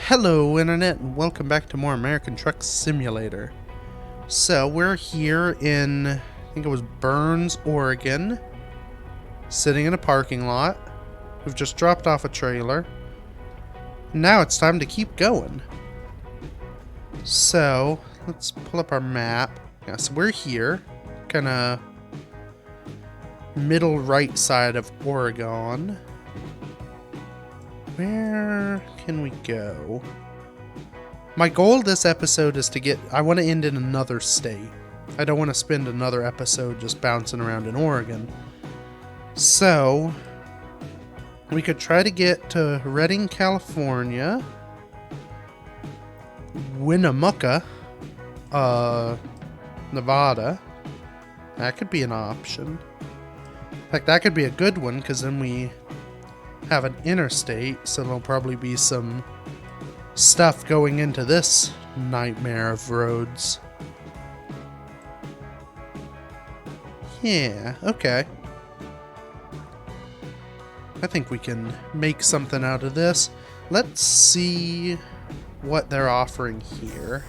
Hello Internet and welcome back to more American Truck Simulator. So we're here in, I think it was Burns, Oregon, sitting in a parking lot. We've just dropped off a trailer. Now it's time to keep going. So let's pull up our map. Yeah, so we're here, kind of middle right side of Oregon. Where can we go? My goal this episode is I want to end in another state. I don't want to spend another episode just bouncing around in Oregon. So, we could try to get to Redding, California. Winnemucca, Nevada. That could be an option. In fact, that could be a good one, because then we have an interstate, so there'll probably be some stuff going into this nightmare of roads. Yeah, okay. I think we can make something out of this. Let's see what they're offering here.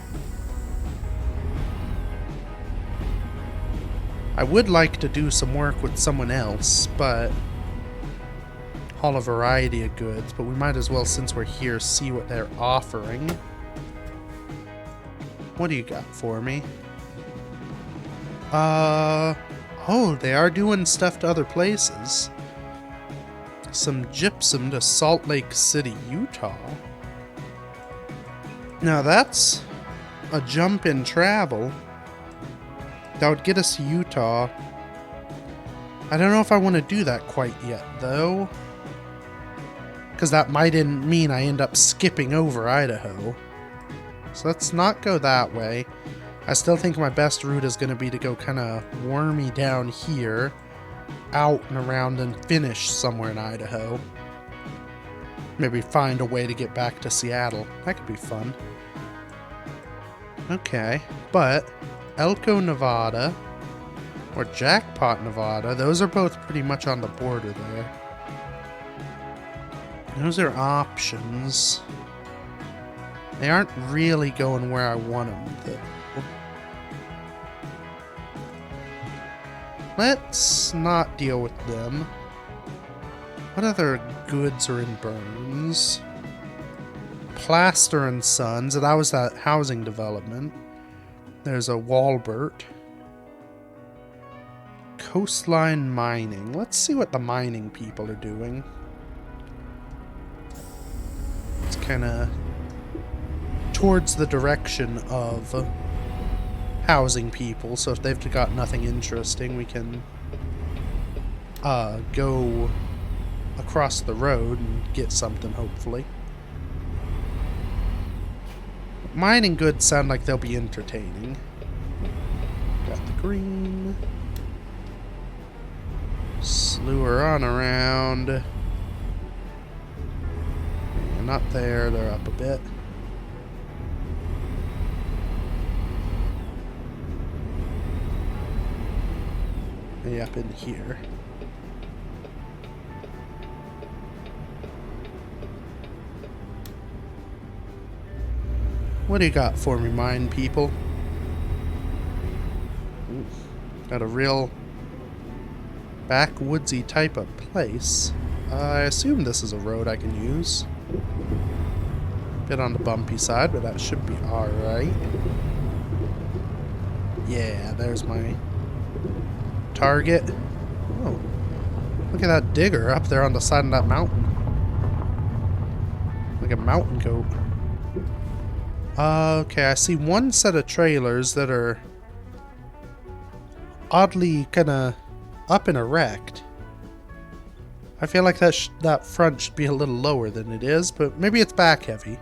I would like to do some work with someone else, but haul a variety of goods, but we might as well, since we're here, see what they're offering. What do you got for me? Oh, they are doing stuff to other places. Some gypsum to Salt Lake City, Utah. Now that's a jump in travel. That would get us to Utah. I don't know if I want to do that quite yet, though, because that might mean I end up skipping over Idaho. So let's not go that way. I still think my best route is going to be to go kind of wormy down here, out and around, and finish somewhere in Idaho. Maybe find a way to get back to Seattle. That could be fun. Okay, but Elko, Nevada, or Jackpot, Nevada, those are both pretty much on the border there. Those are options. They aren't really going where I want them, though. Let's not deal with them. What other goods are in Burns? Plaster and Sons. That was that housing development. There's a Walbert. Coastline Mining. Let's see what the mining people are doing. It's kind of towards the direction of housing people, so if they've got nothing interesting, we can go across the road and get something, hopefully. Mining goods sound like they'll be entertaining. Got the green. Slew her on around. Yeah, not there, they're up a bit. Way up in here. What do you got for me, mine people? Ooh, got a real backwoodsy type of place. I assume this is a road I can use. Bit on the bumpy side, but that should be alright. Yeah, there's my target. Oh, look at that digger up there on the side of that mountain. Like a mountain goat. Okay, I see one set of trailers that are oddly kind of up and erect. I feel like that front should be a little lower than it is, but maybe it's back heavy.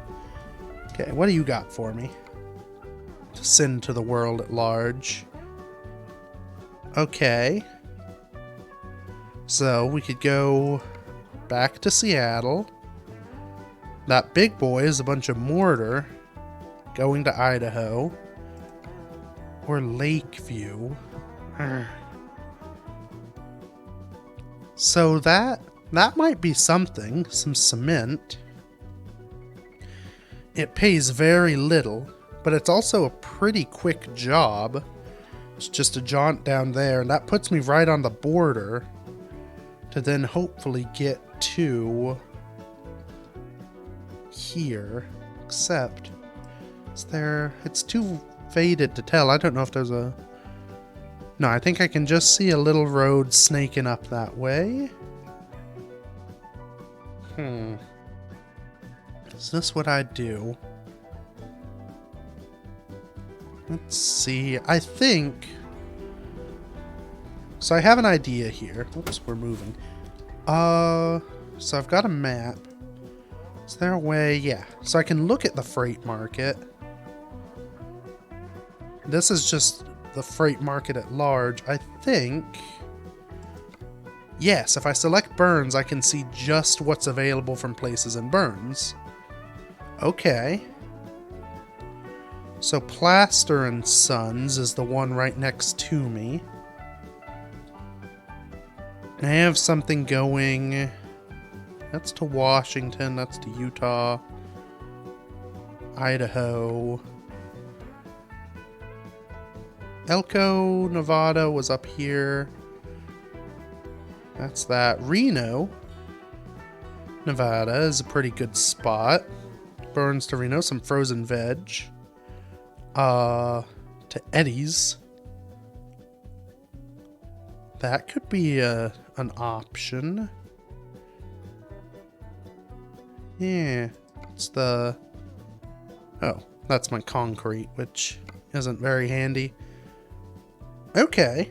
Okay, what do you got for me to send to the world at large? Okay. So we could go back to Seattle. That big boy is a bunch of mortar going to Idaho. Or Lakeview. So that might be something. Some cement. It pays very little, but it's also a pretty quick job. It's just a jaunt down there, and that puts me right on the border to then hopefully get to here. Except, it's too faded to tell. I don't know if there's a... No, I think I can just see a little road snaking up that way. Is this what I do? Let's see. I think... So I have an idea here. Oops, we're moving. So I've got a map. Is there a way? Yeah. So I can look at the freight market. This is just the freight market at large. I think... Yes, if I select Burns, I can see just what's available from places in Burns. Okay. So Plaster and Sons is the one right next to me. I have something going. That's to Washington, that's to Utah, Idaho. Elko, Nevada was up here. That's that. Reno, Nevada is a pretty good spot. Burns to Reno, some frozen veg. To Eddie's. That could be an option. Yeah, it's the... Oh, that's my concrete, which isn't very handy. Okay.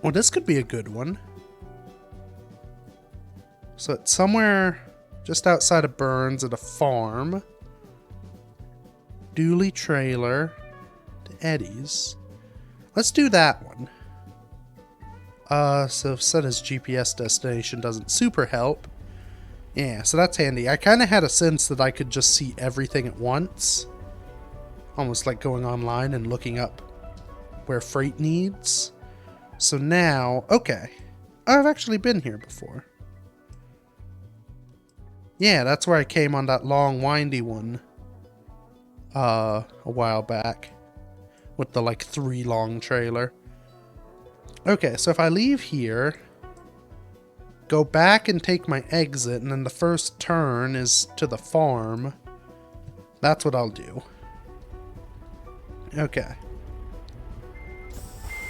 Well, this could be a good one. So it's somewhere just outside of Burns at a farm. Dooley trailer to Eddie's. Let's do that one. So set as GPS destination doesn't super help. Yeah, so that's handy. I kind of had a sense that I could just see everything at once. Almost like going online and looking up where freight needs. So now, okay. I've actually been here before. Yeah, that's where I came on that long, windy one. A while back. With the, like, 3-long trailer. Okay, so if I leave here, go back and take my exit, and then the first turn is to the farm. That's what I'll do. Okay.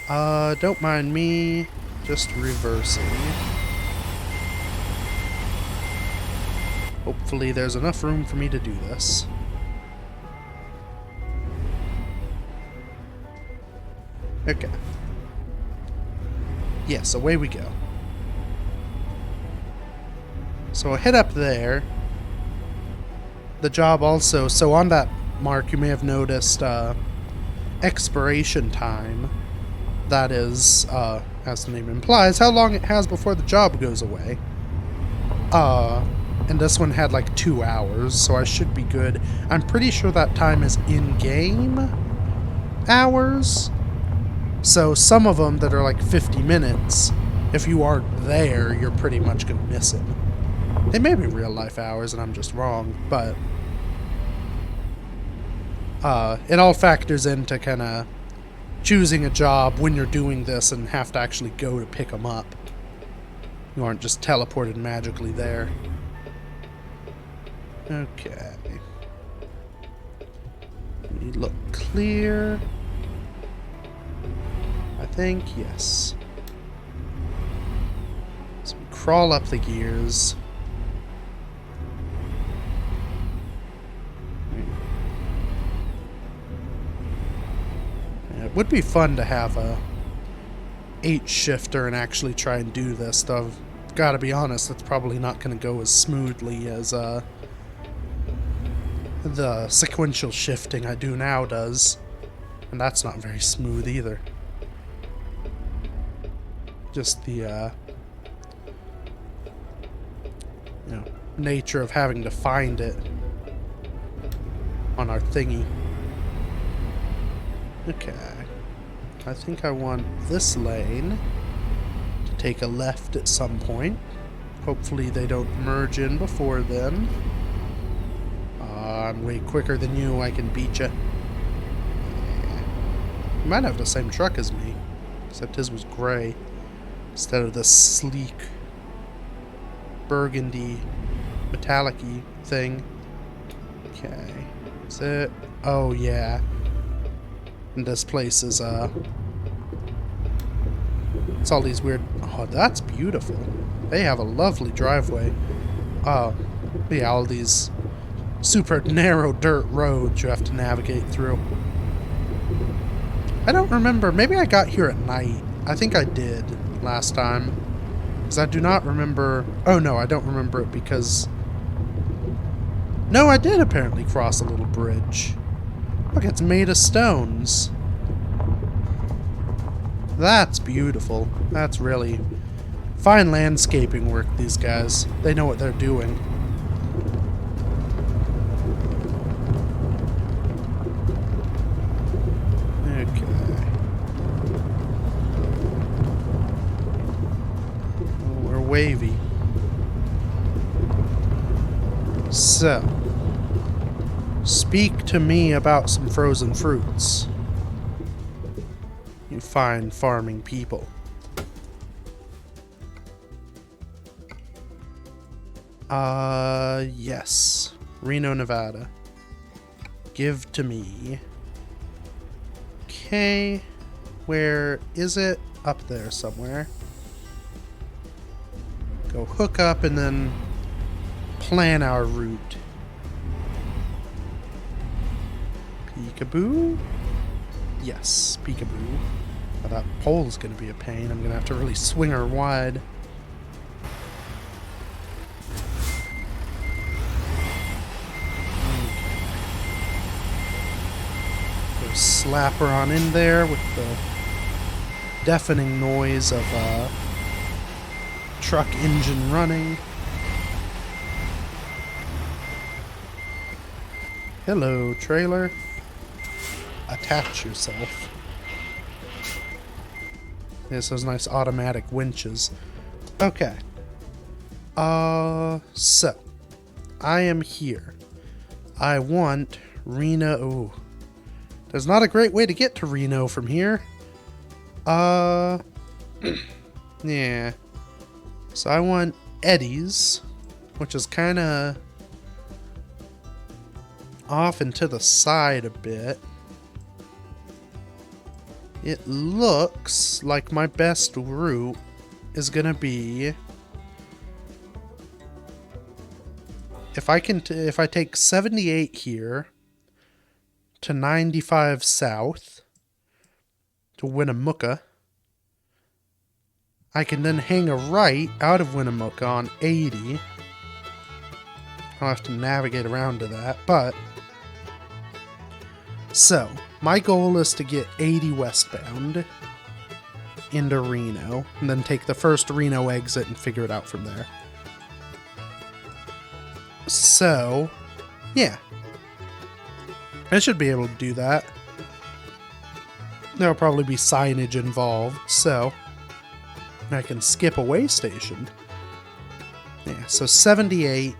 Don't mind me, just reversing. Hopefully there's enough room for me to do this. Okay. Yes, away we go. So I'll head up there. The job also, so on that mark you may have noticed expiration time. That is, as the name implies, how long it has before the job goes away. And this one had like 2 hours, so I should be good. I'm pretty sure that time is in-game hours. So some of them that are like 50 minutes, if you aren't there, you're pretty much going to miss it. They may be real-life hours and I'm just wrong, but it all factors into kind of choosing a job when you're doing this and have to actually go to pick them up. You aren't just teleported magically there. Okay. We look clear. I think, yes. So we crawl up the gears. It would be fun to have a 8-shifter and actually try and do this, though I've got to be honest, it's probably not going to go as smoothly as the sequential shifting I do now does. And that's not very smooth either. Just the nature of having to find it on our thingy. Okay. I think I want this lane to take a left at some point. Hopefully they don't merge in before then. I'm way quicker than you. I can beat you. You might have the same truck as me, except his was gray instead of the sleek burgundy metallic-y thing. Okay. Is it? Oh, yeah. And this place is, it's all these weird... Oh, that's beautiful. They have a lovely driveway. Yeah, all these super narrow dirt roads you have to navigate through. I don't remember. Maybe I got here at night. I think I did last time. Because I do not remember... Oh, no, I don't remember it because... No, I did apparently cross a little bridge. Look, it's made of stones. That's beautiful. That's really fine landscaping work, these guys. They know what they're doing. Okay. Oh, we're wavy. So, speak to me about some frozen fruits. You fine farming people. Yes. Reno, Nevada. Give to me. Okay. Where is it? Up there somewhere. Go hook up and then plan our route. Peekaboo? Yes, peekaboo. Oh, that pole's gonna be a pain. I'm gonna have to really swing her wide. Go slap her on in there with the deafening noise of a truck engine running. Hello, trailer. Attach yourself. Yes, those nice automatic winches. Okay. So. I am here. I want Reno. Ooh. There's not a great way to get to Reno from here. Yeah. So I want Eddie's, which is kind of off and to the side a bit. It looks like my best route is gonna be if I take 78 here to 95 south to Winnemucca. I can then hang a right out of Winnemucca on 80. I'll have to navigate around to that, but so, my goal is to get 80 westbound into Reno, and then take the first Reno exit and figure it out from there. So, yeah. I should be able to do that. There'll probably be signage involved, so I can skip a way station. Yeah, so 78.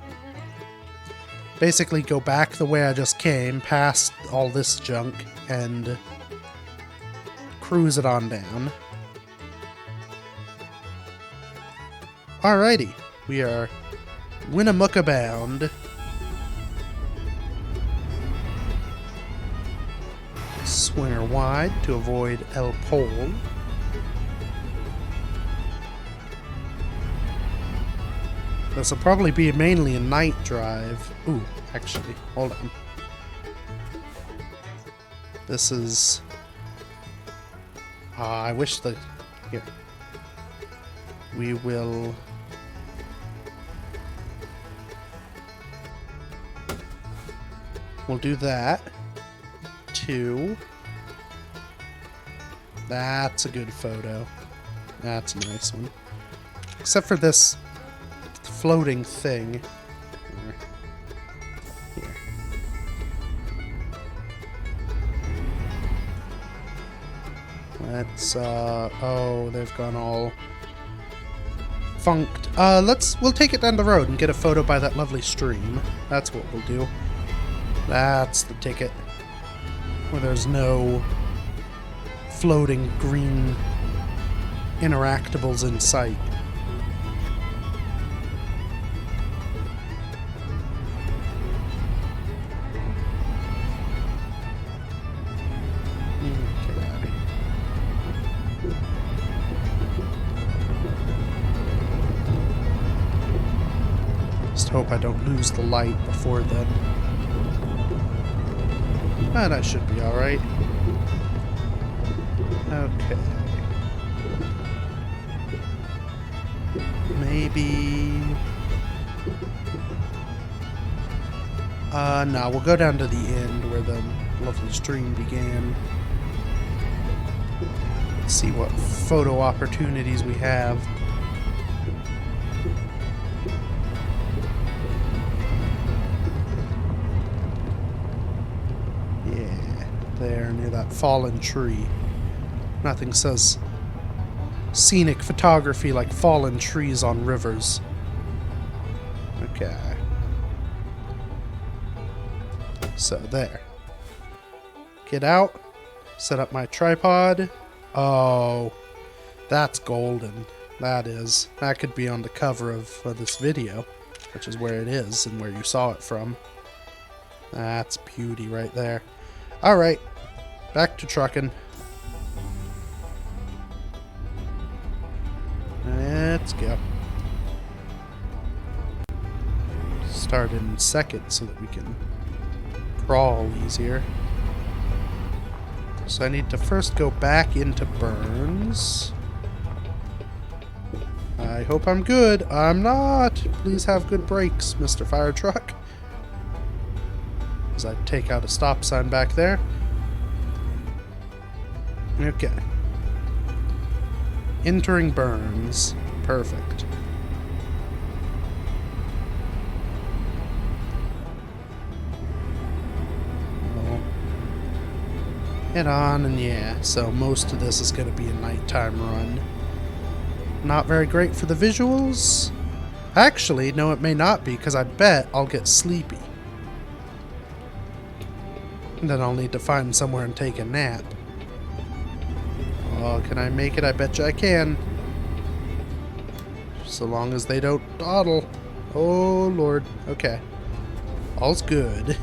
Basically go back the way I just came, past all this junk, and cruise it on down. Alrighty, we are Winnemucca bound. Swing her wide to avoid El Pole. This will probably be mainly a night drive. Ooh, actually, hold on. This is... I wish the... Here. We will... We'll do that. 2. That's a good photo. That's a nice one. Except for this floating thing. Here. Let's, oh, they've gone all funked. We'll take it down the road and get a photo by that lovely stream. That's what we'll do. That's the ticket. Where there's no floating green interactables in sight. Okay. Just hope I don't lose the light before then. But I should be alright. Okay. Maybe... no, we'll go down to the end where the lovely stream began. See what photo opportunities we have. Yeah, there near that fallen tree. Nothing says scenic photography like fallen trees on rivers. Okay. So there. Get out. Set up my tripod. Oh, that's golden. That is. That could be on the cover of this video, which is where it is and where you saw it from. That's beauty right there. Alright, back to trucking. Let's go. Start in second so that we can crawl easier. So I need to first go back into Burns. I hope I'm good. I'm not. Please have good brakes, Mr. Fire Truck. As I take out a stop sign back there. Okay. Entering Burns. Perfect. Head on, and yeah, so most of this is going to be a nighttime run. Not very great for the visuals. Actually, no, it may not be, because I bet I'll get sleepy. And then I'll need to find somewhere and take a nap. Oh, can I make it? I bet you I can. So long as they don't dawdle. Oh, Lord. Okay. All's good.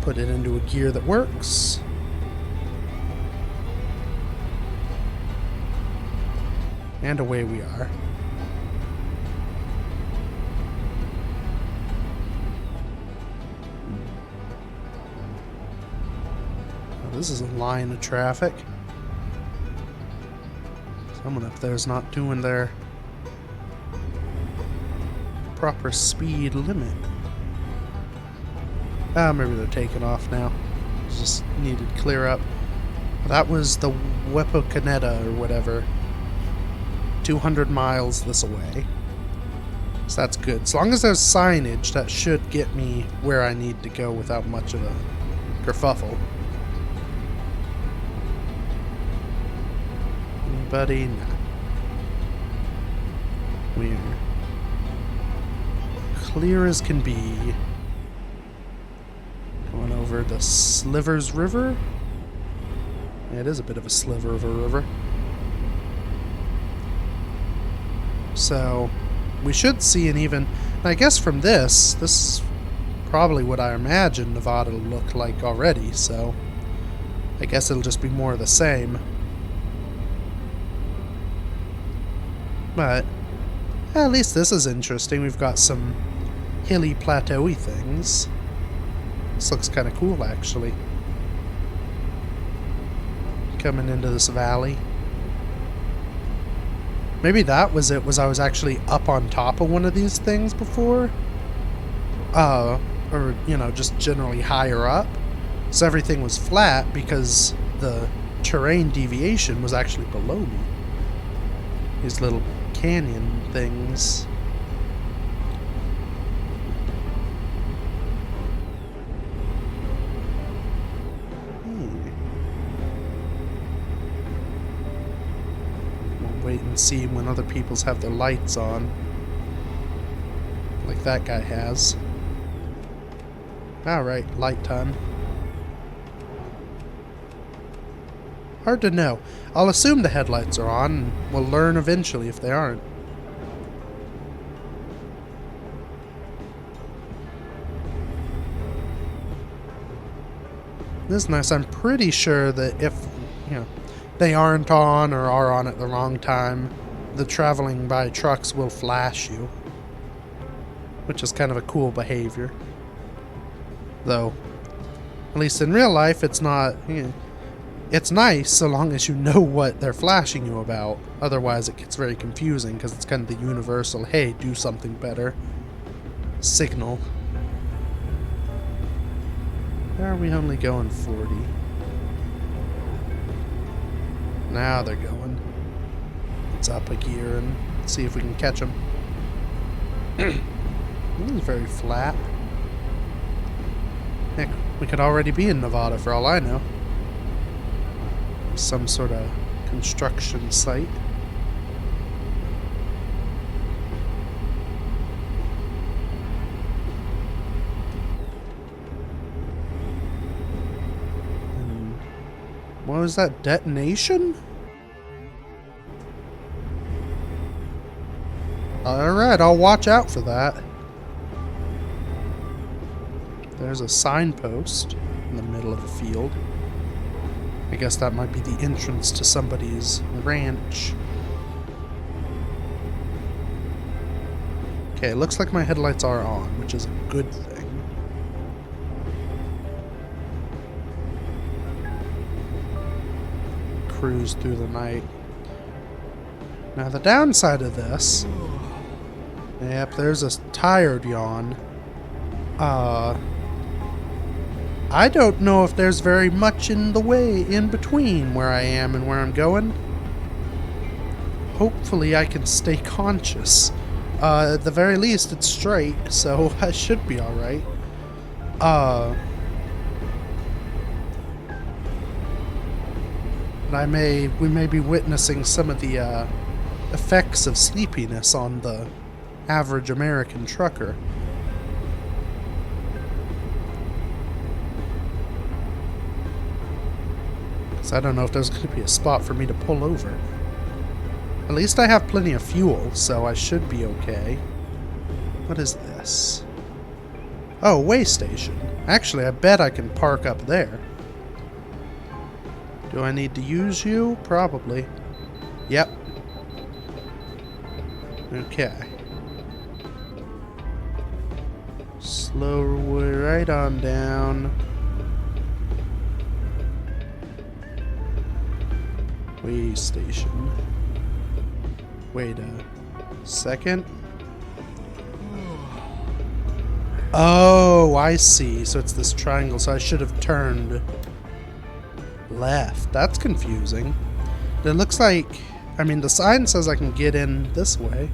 Put it into a gear that works. And away we are. Oh, this is a line of traffic. Someone up there is not doing their proper speed limit. Ah, maybe they're taking off now. Just needed to clear up. That was the Wepocaneta or whatever. 200 miles this away. So that's good. As long as there's signage, that should get me where I need to go without much of a kerfuffle. Anybody? No. We're clear as can be. Going over the Slivers River. Yeah, it is a bit of a sliver of a river. So, we should see an even... I guess from this is probably what I imagine Nevada will look like already, so... I guess it'll just be more of the same. But, at least this is interesting. We've got some hilly, plateau-y things. This looks kind of cool, actually. Coming into this valley. Maybe that was it, was I was actually up on top of one of these things before? Or, you know, just generally higher up. So everything was flat because the terrain deviation was actually below me. These little canyon things. Wait and see when other people's have their lights on. Like that guy has. Alright, light time. Hard to know. I'll assume the headlights are on, and we'll learn eventually if they aren't. This is nice. I'm pretty sure that if, they aren't on or are on at the wrong time, the traveling by trucks will flash you. Which is kind of a cool behavior. Though, at least in real life, it's not... it's nice so long as you know what they're flashing you about. Otherwise, it gets very confusing because it's kind of the universal, hey, do something better signal. Why are we only going 40? Now they're going. Let's up a gear and see if we can catch them. This is very flat. Heck, we could already be in Nevada for all I know. Some sort of construction site. What was that? Detonation? Alright, I'll watch out for that. There's a signpost in the middle of the field. I guess that might be the entrance to somebody's ranch. Okay, it looks like my headlights are on, which is a good thing. Cruise through the night. Now the downside of this... Yep, there's a tired yawn. I don't know if there's very much in the way in between where I am and where I'm going. Hopefully I can stay conscious. At the very least it's straight, so I should be alright. And we may be witnessing some of the effects of sleepiness on the average American trucker. So I don't know if there's going to be a spot for me to pull over. At least I have plenty of fuel, so I should be okay. What is this? Oh, way station. Actually, I bet I can park up there. Do I need to use you? Probably. Yep. Okay. Slow right on down. Way station. Wait a second. Oh, I see. So it's this triangle, so I should have turned left. That's confusing. It looks like... I mean, the sign says I can get in this way.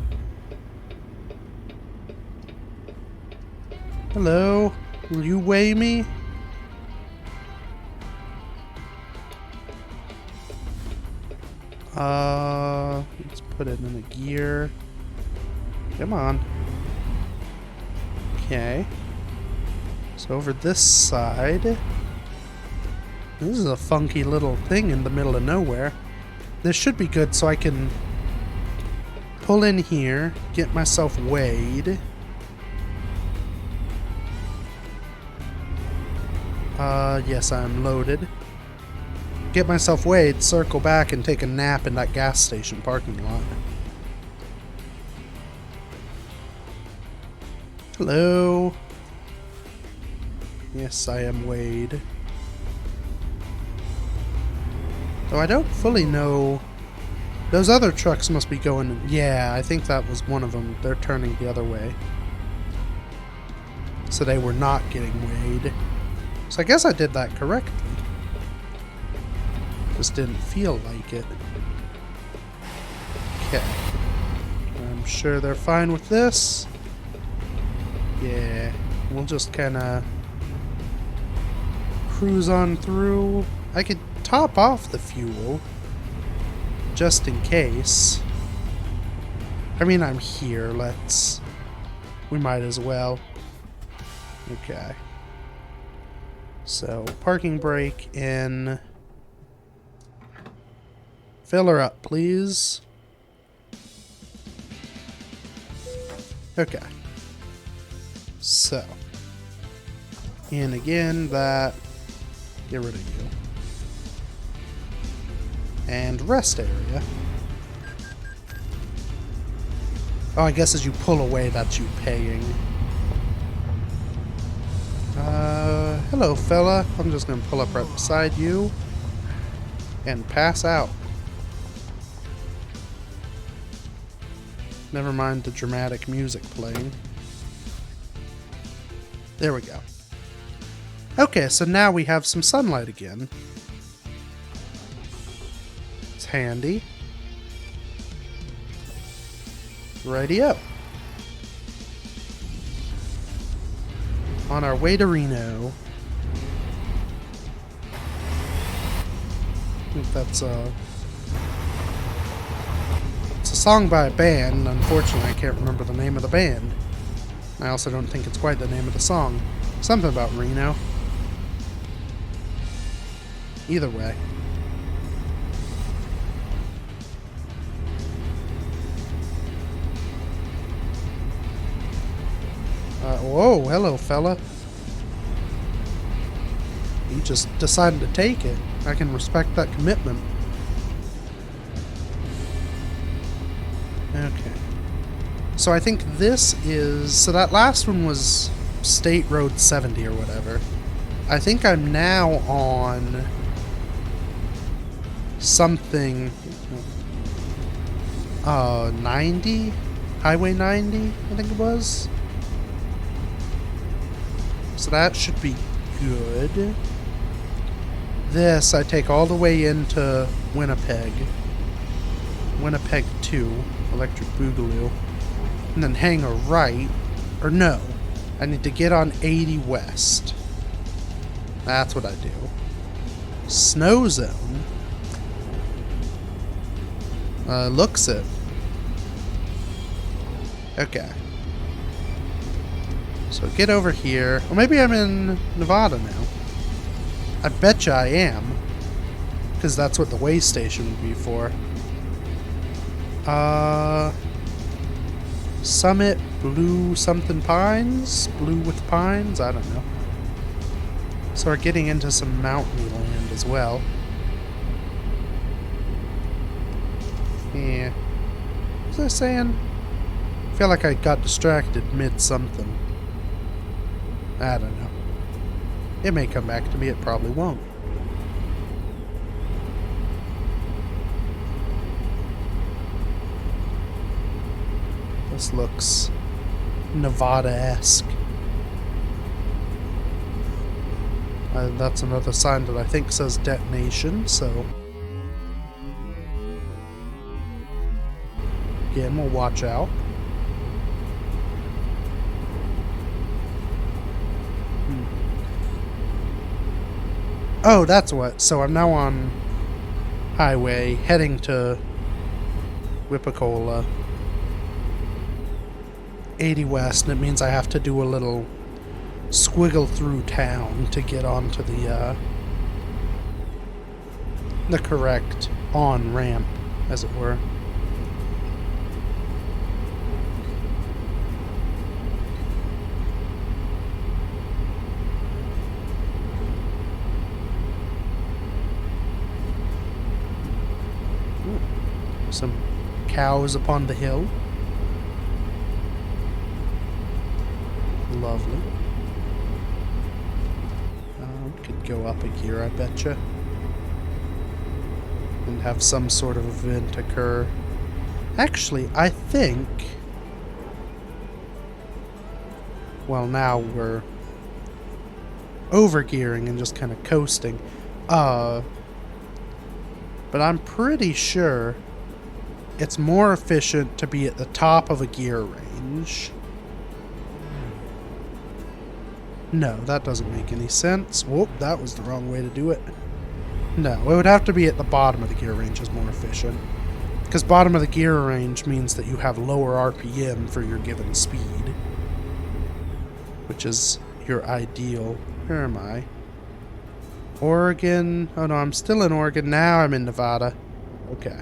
Hello? Will you weigh me? Let's put it in a gear. Come on. Okay. So over this side... This is a funky little thing in the middle of nowhere. This should be good so I can pull in here, get myself weighed. Yes, I'm loaded. Get myself weighed, circle back, and take a nap in that gas station parking lot. Hello. Yes, I am weighed. Though I don't fully know... Those other trucks must be going... Yeah, I think that was one of them. They're turning the other way. So they were not getting weighed. So I guess I did that correctly. Just didn't feel like it. Okay. I'm sure they're fine with this. Yeah. We'll just kind of cruise on through. I could top off the fuel just in case. I mean, I'm here. We might as well. Okay. So, parking brake in. Fill her up, please. Okay. So. In again, that. Get rid of you. And rest area. Oh, I guess as you pull away, that's you paying. Hello, fella. I'm just gonna pull up right beside you. And pass out. Never mind the dramatic music playing. There we go. Okay, so now we have some sunlight again. It's handy. Rightio. On our way to Reno. I think that's it's a song by a band. Unfortunately, I can't remember the name of the band. I also don't think it's quite the name of the song. Something about Reno. Either way. Whoa, hello, fella. You just decided to take it. I can respect that commitment. Okay. So I think this is... So that last one was State Road 70 or whatever. I think I'm now on... something... 90? Highway 90, I think it was. So that should be good. This I take all the way into Winnipeg. Winnipeg 2, Electric Boogaloo. And then hang a right. Or no. I need to get on 80 West. That's what I do. Snow Zone. Looks it. Okay. So get over here. Or maybe I'm in Nevada now. I betcha I am. Because that's what the way station would be for. Summit Blue something Pines? Blue with Pines? I don't know. So we're getting into some mountainy land as well. Yeah. What was I saying? I feel like I got distracted mid-something. I don't know. It may come back to me, it probably won't. This looks Nevada-esque. That's another sign that I think says detonation, so... Again, we'll watch out. Oh, that's what. So I'm now on highway heading to Whippacola. 80 West, and it means I have to do a little squiggle through town to get onto the correct on-ramp, as it were. Some cows upon the hill. Lovely. We could go up a gear, I betcha. And have some sort of event occur. Actually, I think... Well, now we're overgearing and just kind of coasting. But I'm pretty sure it's more efficient to be at the top of a gear range. No, that doesn't make any sense. Whoop, that was the wrong way to do it. No, it would have to be at the bottom of the gear range is more efficient. Because bottom of the gear range means that you have lower RPM for your given speed. Which is your ideal. Where am I? Oregon. Oh no, I'm still in Oregon. Now I'm in Nevada. Okay.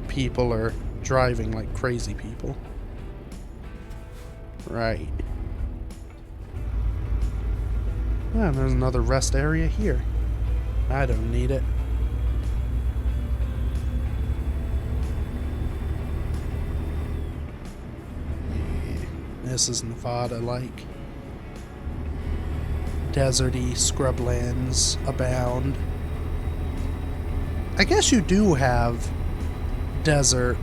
People are driving like crazy people. Right. Ah, there's another rest area here. I don't need it. This is Nevada-like. Deserty scrublands abound. I guess you do have desert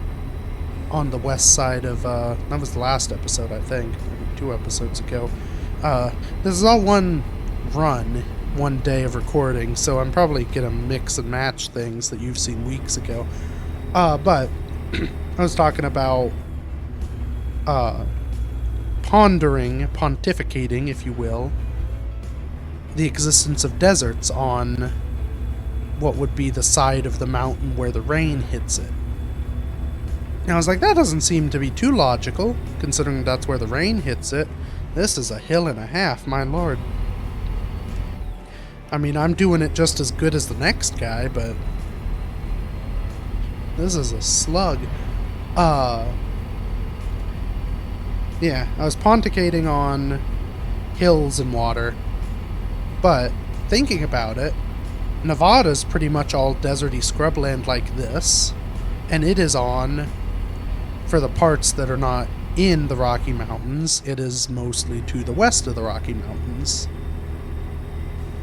on the west side of, that was the last episode, I think. Maybe 2 episodes ago. This is all one run, one day of recording, so I'm probably gonna mix and match things that you've seen weeks ago. But I was talking about, pontificating, if you will, the existence of deserts on what would be the side of the mountain where the rain hits it. And I was like, that doesn't seem to be too logical, considering that's where the rain hits it. This is a hill and a half, my lord. I mean, I'm doing it just as good as the next guy, but this is a slug. Yeah, I was pontificating on hills and water, but thinking about it, Nevada's pretty much all deserty scrubland like this, and it is on, for the parts that are not in the Rocky Mountains, it is mostly to the west of the Rocky Mountains.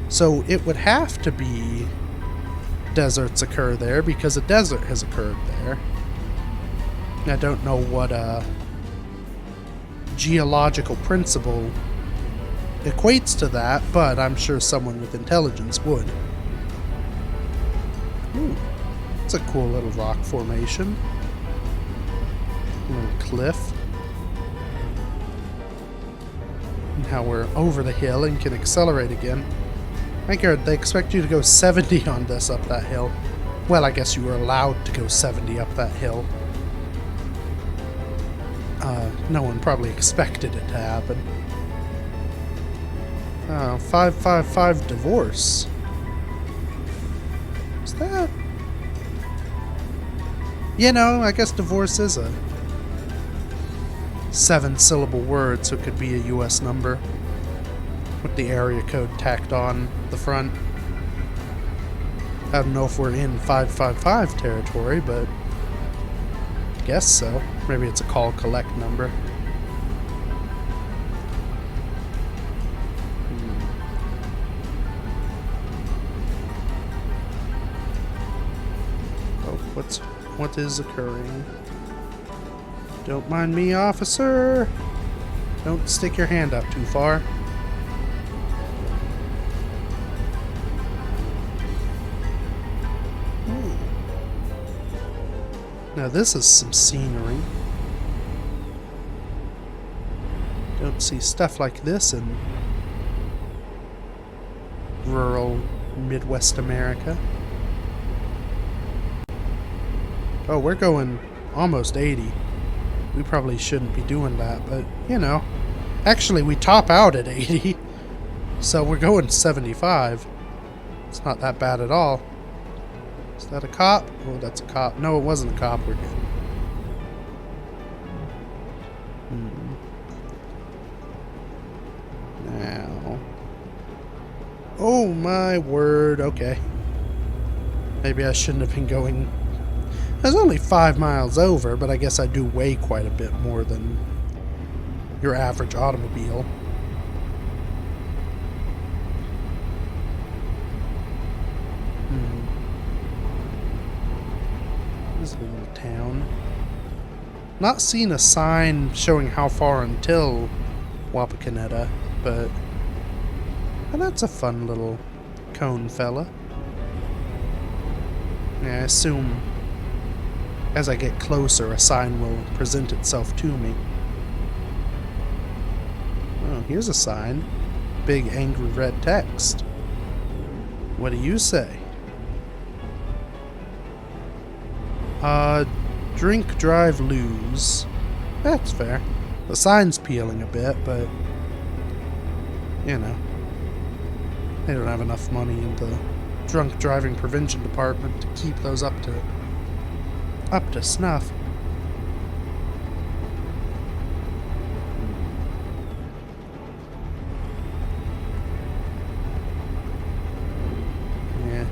So it would have to be deserts occur there because a desert has occurred there. I don't know what geological principle equates to that, but I'm sure someone with intelligence would. Ooh, it's a cool little rock formation. A little cliff. Now we're over the hill and can accelerate again. My god, they expect you to go 70 on this up that hill. Well, I guess you were allowed to go 70 up that hill. No one probably expected it to happen. 555 divorce. Is that? You know, I guess divorce is a 7-syllable word, so it could be a US number with the area code tacked on the front. I don't know if we're in 555 territory, but I guess so. Maybe it's a call collect number. Oh, what is occurring? Don't mind me, officer. Don't stick your hand up too far. Now this is some scenery. Don't see stuff like this in rural Midwest America. Oh, we're going almost 80. We probably shouldn't be doing that, but, you know. Actually, we top out at 80. So we're going 75. It's not that bad at all. Is that a cop? Oh, that's a cop. No, it wasn't a cop. We're good. Now. Oh, my word. Okay. Maybe I shouldn't have been going... I was only 5 miles over, but I guess I do weigh quite a bit more than your average automobile. This is a little town. Not seen a sign showing how far until Wapakoneta, but that's a fun little cone fella. Yeah, I assume as I get closer, a sign will present itself to me. Oh, here's a sign. Big angry red text. What do you say? Drink, drive, lose. That's fair. The sign's peeling a bit, but, you know. They don't have enough money in the drunk driving prevention department to keep those up to snuff. Yeah.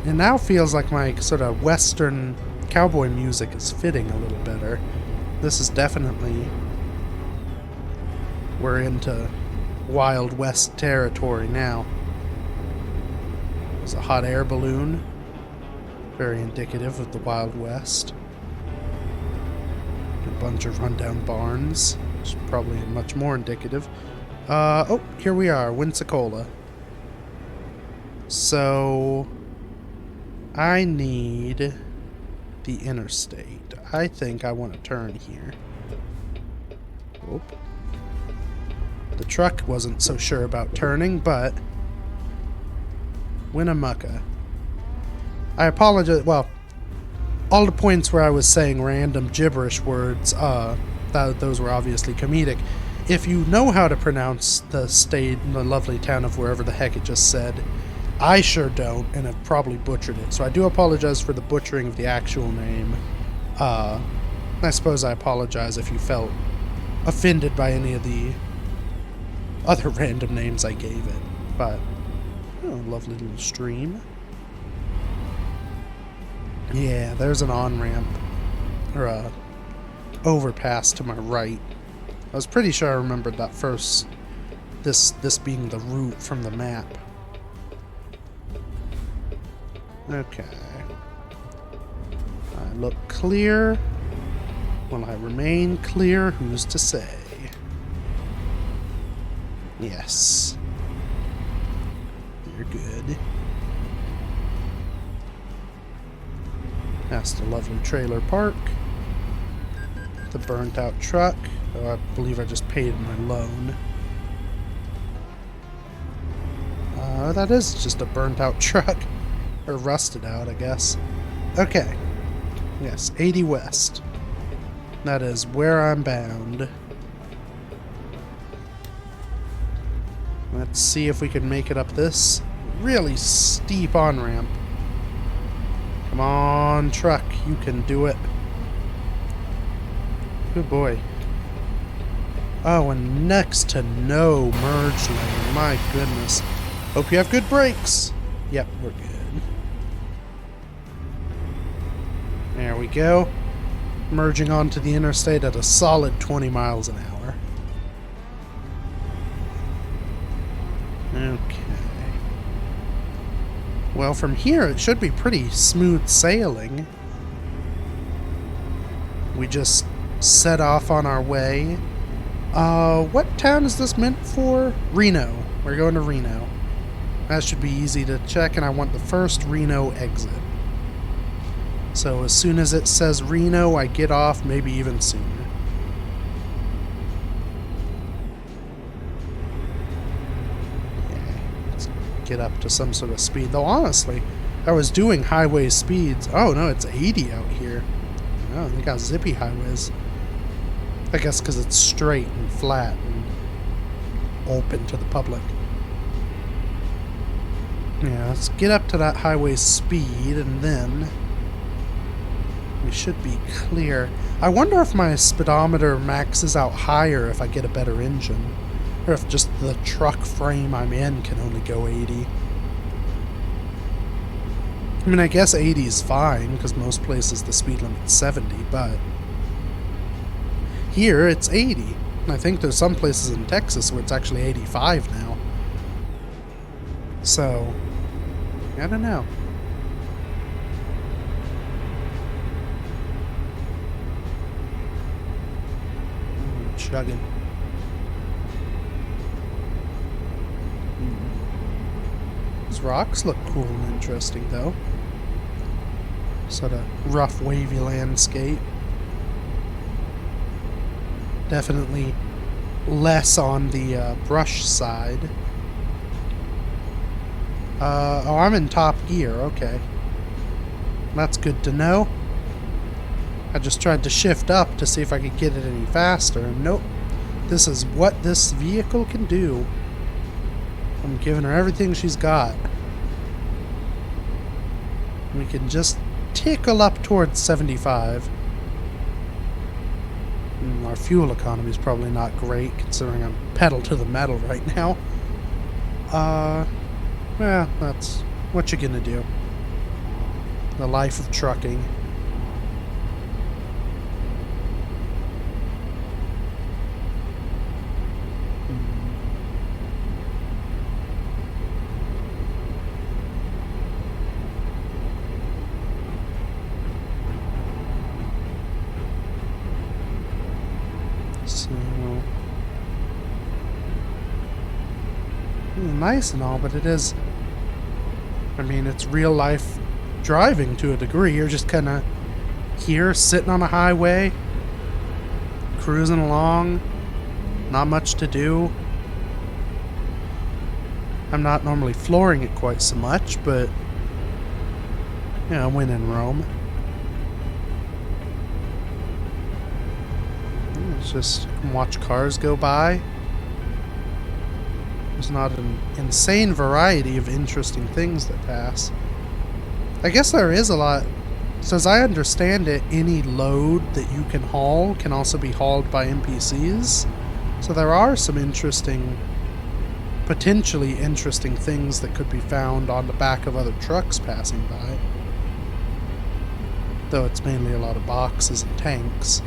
It now feels like my sort of Western cowboy music is fitting a little better. This is definitely... We're into Wild West territory now. There's a hot air balloon. Very indicative of the Wild West. A bunch of rundown barns, which is probably much more indicative. Oh, here we are, Winsacola. So, I need the interstate. I think I want to turn here. Oop. The truck wasn't so sure about turning, but Winnemucca. I apologize. Well, all the points where I was saying random gibberish words, those were obviously comedic. If you know how to pronounce the state and the lovely town of wherever the heck it just said, I sure don't, and have probably butchered it. So I do apologize for the butchering of the actual name. I suppose I apologize if you felt offended by any of the other random names I gave it. But, oh, lovely little stream. Yeah, there's an on-ramp, or a overpass to my right. I was pretty sure I remembered that first, this being the route from the map. Okay. I look clear. Will I remain clear? Who's to say? Yes. You're good. Past the lovely trailer park. The burnt out truck. Oh, I believe I just paid my loan. That is just a burnt out truck. Or rusted out, I guess. Okay. Yes, 80 West. That is where I'm bound. Let's see if we can make it up this really steep on-ramp. Come on, truck. You can do it. Good boy. Oh, and next to no merge lane. My goodness. Hope you have good brakes. Yep, we're good. There we go. Merging onto the interstate at a solid 20 miles an hour. Okay. Well, from here it should be pretty smooth sailing. We just set off on our way. What town is this meant for? Reno. We're going to Reno. That should be easy to check, and I want the first Reno exit. So as soon as it says Reno, I get off, maybe even sooner. Yeah, let's get up to some sort of speed. Though honestly, I was doing highway speeds. Oh no, it's 80 out here. Oh, they got zippy highways. I guess because it's straight and flat and open to the public. Yeah, let's get up to that highway speed and then we should be clear. I wonder if my speedometer maxes out higher if I get a better engine. Or if just the truck frame I'm in can only go 80. I mean, I guess 80 is fine, because most places the speed limit's 70, but here it's 80. And I think there's some places in Texas where it's actually 85 now. So, I don't know. Chugging. These rocks look cool and interesting, though. Sort of rough, wavy landscape. Definitely less on the brush side. Oh, I'm in top gear. Okay. That's good to know. I just tried to shift up to see if I could get it any faster, and nope. This is what this vehicle can do. I'm giving her everything she's got. We can just tickle up towards 75. Our fuel economy is probably not great, considering I'm pedal to the metal right now. Well, that's what you're gonna do. The life of trucking. So, nice and all, but it is, I mean, it's real life driving to a degree. You're just kind of here sitting on a highway, cruising along, not much to do. I'm not normally flooring it quite so much, but you know, when in Rome. It's just watch cars go by. There's not an insane variety of interesting things that pass. I guess there is a lot. So as I understand it, any load that you can haul can also be hauled by NPCs. So there are some interesting, potentially interesting things that could be found on the back of other trucks passing by. Though it's mainly a lot of boxes and tanks.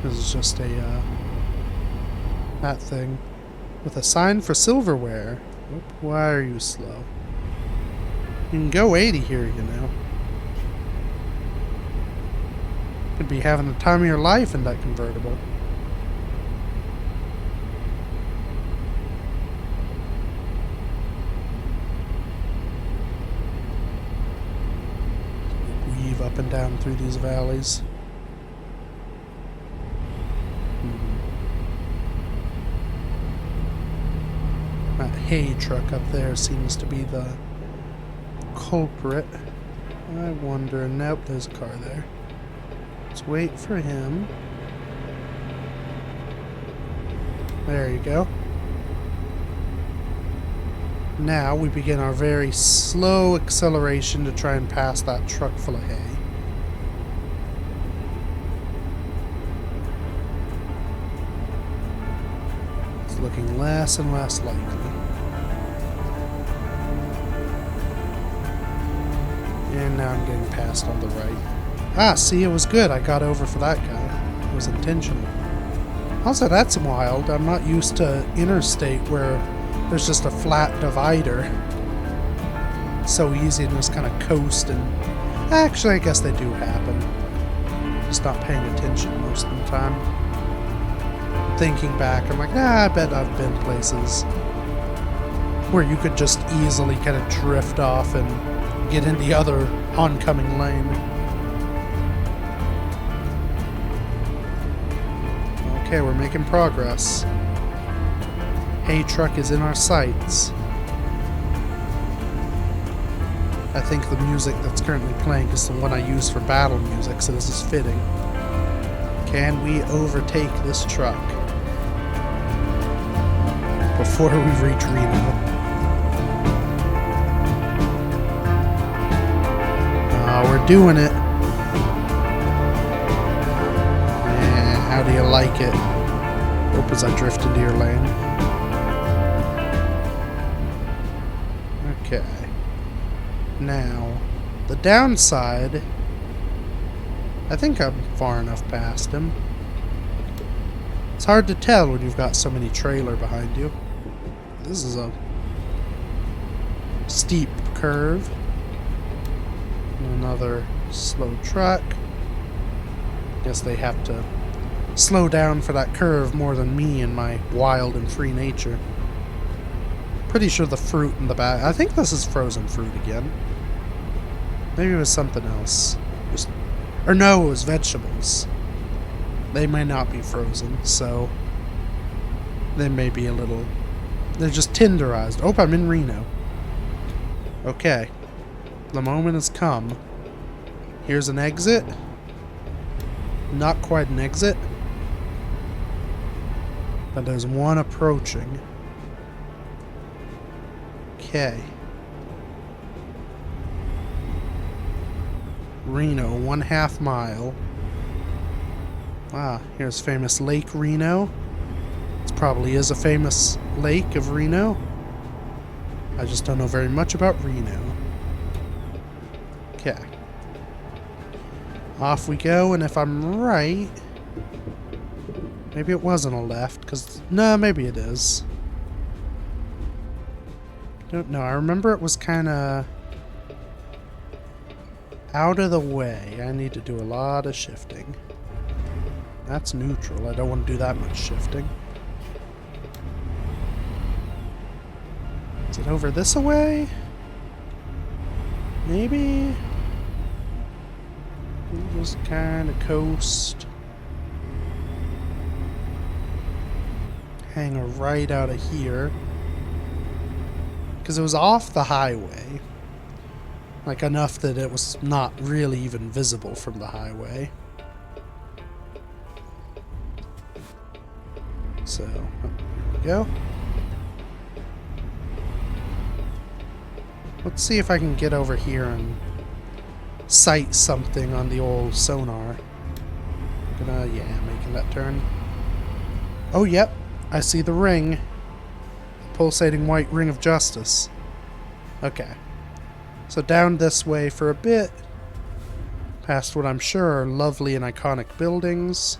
This is just a, that thing. With a sign for silverware. Oop, why are you slow? You can go 80 here, you know. Could be having the time of your life in that convertible. Weave up and down through these valleys. That hay truck up there seems to be the culprit. I wonder. Nope, there's a car there. Let's wait for him. There you go. Now we begin our very slow acceleration to try and pass that truck full of hay. It's looking less and less likely. And now I'm getting passed on the right. Ah, see, it was good. I got over for that guy. It was intentional. Also, that's wild. I'm not used to interstate where there's just a flat divider. It's so easy to just kind of coast and... Actually, I guess they do happen. Just not paying attention most of the time. Thinking back, I'm like, I bet I've been places where you could just easily kind of drift off and get in the other oncoming lane. Okay, we're making progress. Hay truck is in our sights. I think the music that's currently playing is the one I use for battle music, so this is fitting. Can we overtake this truck before we reach Reno? We're doing it. How do you like it? Hope as I drift into your lane. Okay. Now, the downside... I think I'm far enough past him. It's hard to tell when you've got so many trailer behind you. This is a steep curve. Another slow truck. Guess they have to slow down for that curve more than me and my wild and free nature. Pretty sure the fruit in the back... I think this is frozen fruit again. Maybe it was something else. Or no, it was vegetables. They may not be frozen, so... They may be a little... They're just tenderized. Oh, I'm in Reno. Okay. The moment has come. Here's an exit. Not quite an exit. But there's one approaching. Okay. Reno, 1/2 mile. Ah, here's famous Lake Reno. This probably is a famous lake of Reno. I just don't know very much about Reno. Okay. Off we go, and if I'm right... Maybe it wasn't a left, because... No, maybe it is. Don't know. I remember it was kind of... out of the way. I need to do a lot of shifting. That's neutral. I don't want to do that much shifting. Is it over this way? Maybe? We'll just kind of coast. Hang a right out of here. Because it was off the highway. Like enough that it was not really even visible from the highway. So, here we go. Let's see if I can get over here and sight something on the old sonar. Yeah, making that turn. Oh, yep. I see the ring. The pulsating white ring of justice. Okay. So down this way for a bit. Past what I'm sure are lovely and iconic buildings.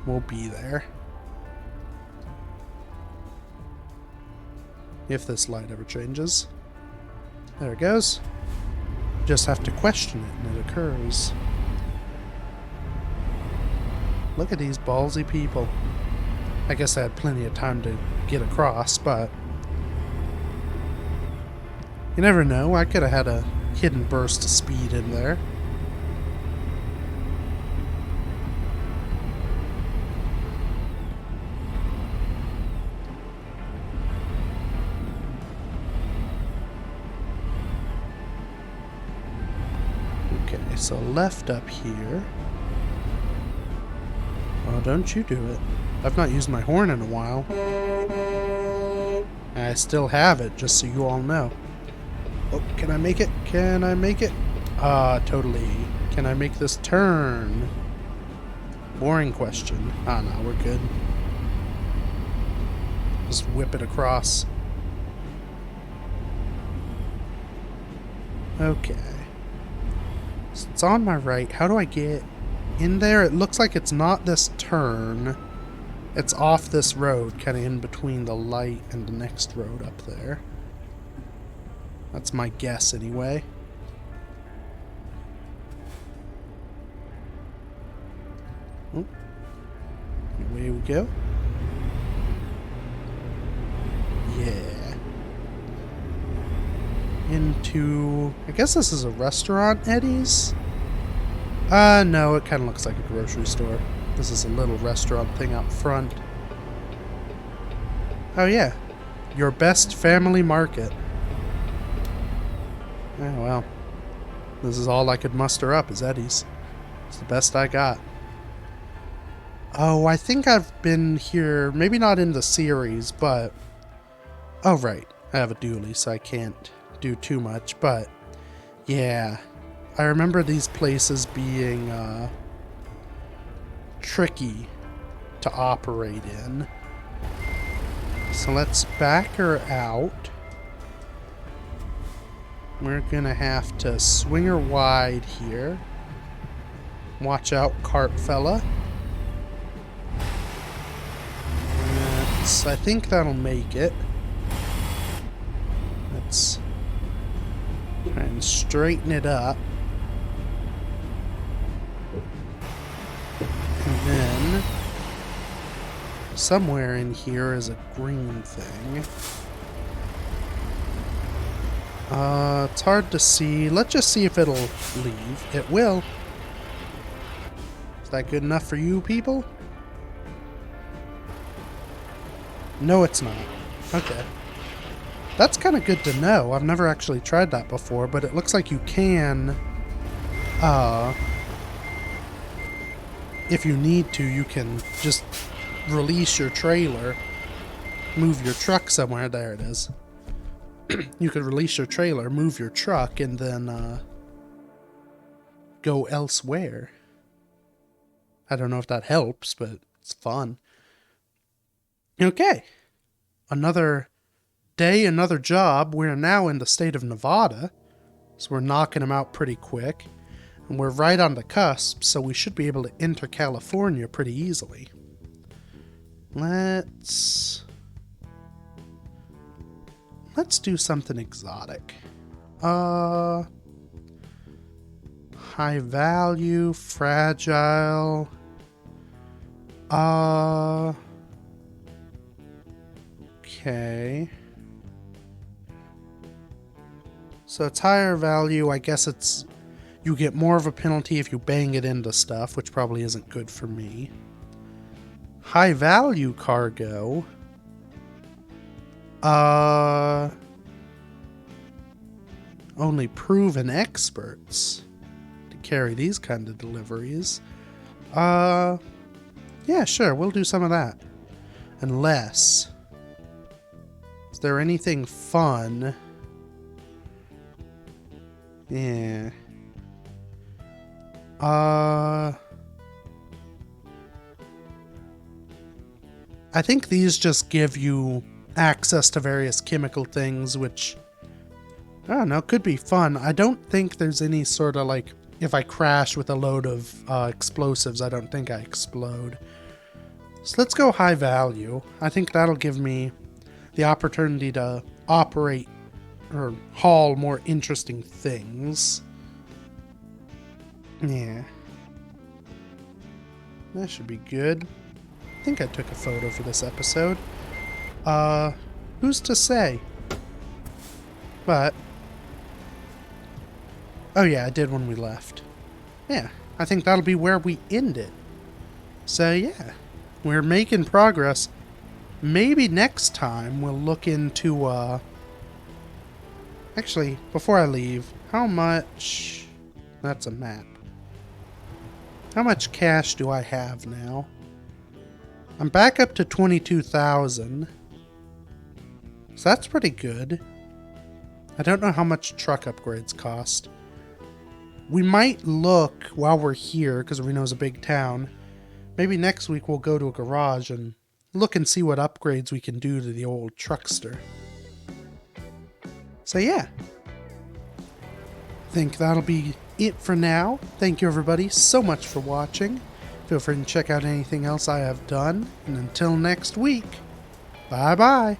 We'll be there. If this light ever changes. There it goes. Just have to question it and it occurs. Look at these ballsy people. I guess I had plenty of time to get across, but... You never know, I could have had a hidden burst of speed in there. Okay, so left up here. Oh, don't you do it. I've not used my horn in a while. I still have it, just so you all know. Oh, can I make it? Can I make it? Totally. Can I make this turn? Boring question. Ah, no, we're good. Just whip it across. Okay. So it's on my right. How do I get in there? It looks like it's not this turn. It's off this road, kind of in between the light and the next road up there. That's my guess, anyway. Oh. Away we go. Yeah. Into... I guess this is a restaurant, Eddie's? No, it kind of looks like a grocery store. This is a little restaurant thing out front. Oh, yeah. Your best family market. Oh, well. This is all I could muster up is Eddie's. It's the best I got. Oh, I think I've been here, maybe not in the series, but... Oh, right. I have a dually, so I can't do too much, but... Yeah. I remember these places being, tricky to operate in. So let's back her out. We're gonna have to swing her wide here. Watch out, cart fella. I think that'll make it. Let's try and straighten it up. And then somewhere in here is a green thing. It's hard to see. Let's just see if it'll leave. It will. Is that good enough for you people? No, it's not. Okay. That's kind of good to know. I've never actually tried that before, but it looks like you can Uh, if you need to, you can just release your trailer, move your truck somewhere. There it is. You could release your trailer, move your truck, and then go elsewhere. I don't know if that helps, but it's fun. Okay. Another day, another job. We're now in the state of Nevada, so we're knocking them out pretty quick. And we're right on the cusp, so we should be able to enter California pretty easily. Let's do something exotic. High value, fragile. Okay. So it's higher value. I guess it's... You get more of a penalty if you bang it into stuff, which probably isn't good for me. High value cargo. Only proven experts to carry these kind of deliveries. Yeah, sure, we'll do some of that. Unless... Is there anything fun? Yeah. I think these just give you access to various chemical things, which, I don't know, could be fun. I don't think there's any sort of, like, if I crash with a load of explosives, I don't think I explode. So let's go high value. I think that'll give me the opportunity to operate or haul more interesting things. Yeah. That should be good. I think I took a photo for this episode. Who's to say? But... Oh yeah, I did when we left. Yeah, I think that'll be where we end it. So yeah, we're making progress. Maybe next time we'll look into, Actually, before I leave, how much... That's a map. How much cash do I have now? I'm back up to 22,000. So that's pretty good. I don't know how much truck upgrades cost. We might look while we're here, because Reno's a big town. Maybe next week we'll go to a garage and look and see what upgrades we can do to the old truckster. So yeah. I think that'll be it for now. Thank you everybody so much for watching. Feel free to check out anything else I have done. And until next week, bye bye.